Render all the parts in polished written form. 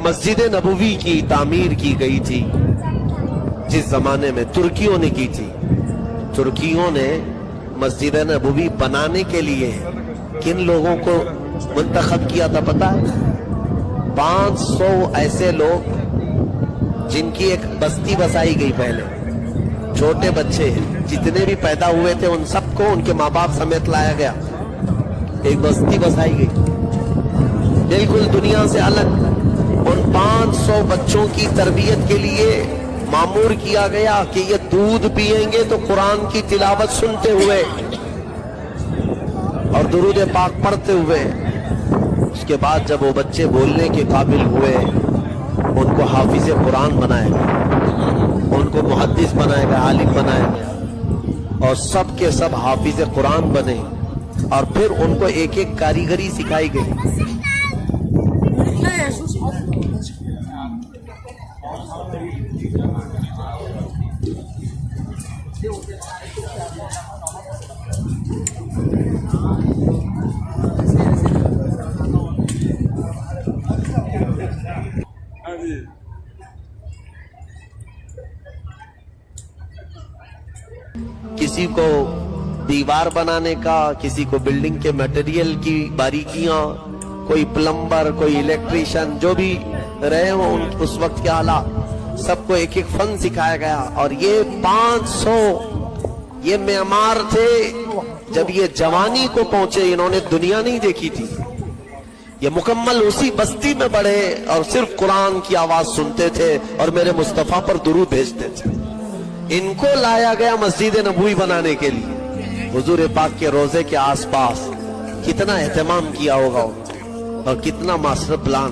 मस्जिद नबवी की तामीर की गई थी जिस जमाने में तुर्कियों ने की थी। तुर्कियों ने मस्जिद नबवी बनाने के लिए किन लोगों को मुंतखब किया था पता है? 500 ऐसे लोग जिनकी एक बस्ती बसाई गई। पहले छोटे बच्चे जितने भी पैदा हुए थे उन सबको उनके माँ बाप समेत लाया गया, एक बस्ती बसाई गई बिल्कुल दुनिया से अलग। उन 500 बच्चों की तरबियत के लिए मामूर किया गया कि ये दूध पिएंगे तो कुरान की तिलावत सुनते हुए और दुरूद पाक पढ़ते हुए। उसके बाद जब वो बच्चे बोलने के काबिल हुए उनको हाफिज कुरान बनाया गया, उनको मुहद्दिस बनाया गया, आलिम बनाया गया और सब के सब हाफिज कुरान बने। और फिर उनको एक एक कारीगरी सिखाई गई। किसी को दीवार बनाने का, किसी को बिल्डिंग के मटेरियल की बारीकियां, कोई प्लम्बर, कोई इलेक्ट्रिशियन, जो भी रहे हो उस वक्त के हालात, सबको एक एक फन सिखाया गया। और ये 500 ये मेमार थे। जब ये जवानी को पहुंचे, इन्होंने दुनिया नहीं देखी थी, ये मुकम्मल उसी बस्ती में बढ़े और सिर्फ कुरान की आवाज सुनते थे और मेरे मुस्तफा पर दुरूद भेजते थे। इनको लाया गया मस्जिद नबवी बनाने के लिए। हुजूर पाक के रोजे के आसपास कितना एहतमाम किया होगा और कितना मास्टर प्लान।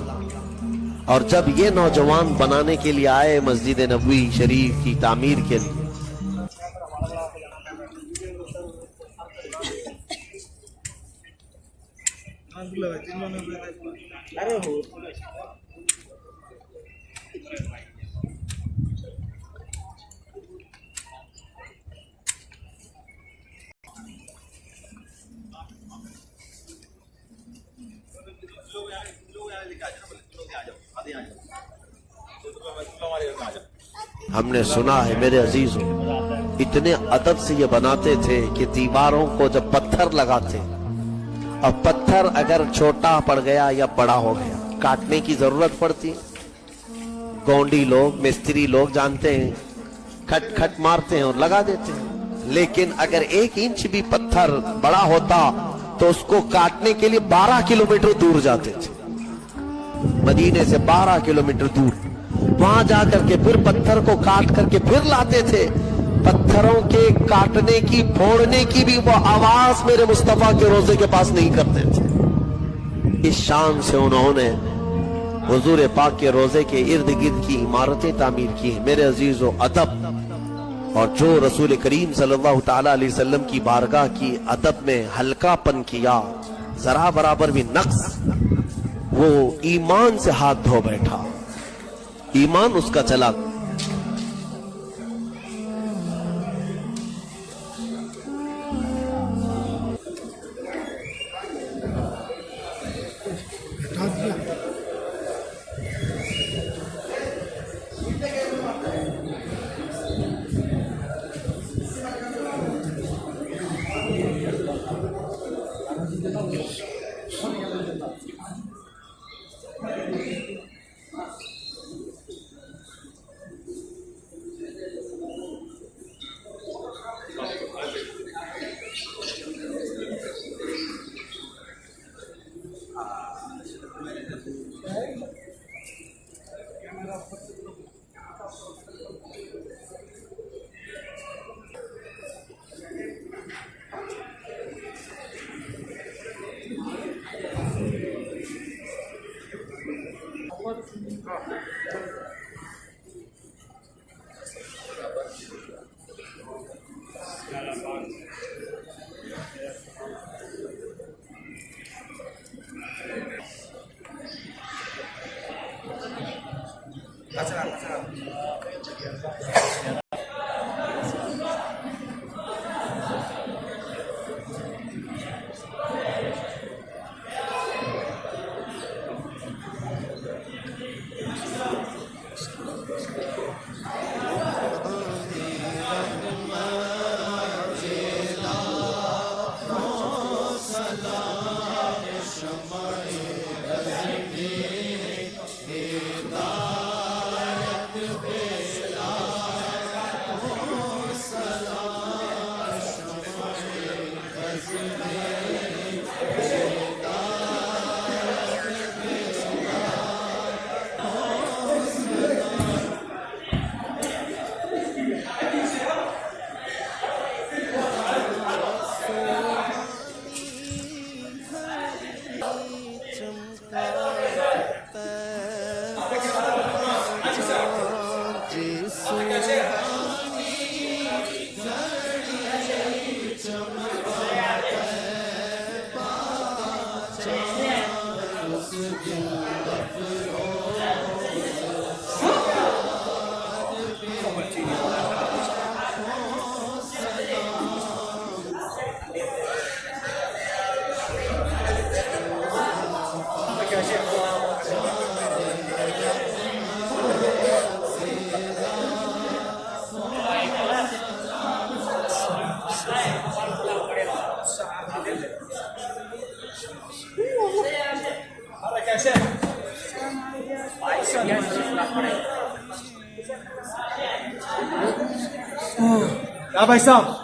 और जब ये नौजवान बनाने के लिए आए मस्जिद नबवी शरीफ की तामीर के लिए, हमने सुना है मेरे अजीजों, इतने अदब से ये बनाते थे कि दीवारों को जब पत्थर लगाते, अब पत्थर अगर छोटा पड़ गया या बड़ा हो गया, काटने की जरूरत पड़ती। गोंडी लोग, मिस्त्री लोग जानते हैं, खट खट मारते हैं और लगा देते हैं। लेकिन अगर 1 इंच भी पत्थर बड़ा होता तो उसको काटने के लिए 12 किलोमीटर दूर जाते थे। मदीने से 12 किलोमीटर दूर वहां जाकर के फिर पत्थर को काट करके फिर लाते थे। पत्थरों के काटने की, फोड़ने की भी वो आवाज मेरे मुस्तफा के रोजे के पास नहीं करते थे। इस शान से उन्होंने हुजूर पाक के रोजे के इर्द गिर्द की इमारतें तामीर की। मेरे अजीजों, अदब और जो रसूल करीम सल्लल्लाहु ताला अलैहि वसल्लम की बारगाह की अदब में हल्कापन किया, जरा बराबर भी नक्स, वो ईमान से हाथ धो बैठा, ईमान उसका चला। क्या भाई साहब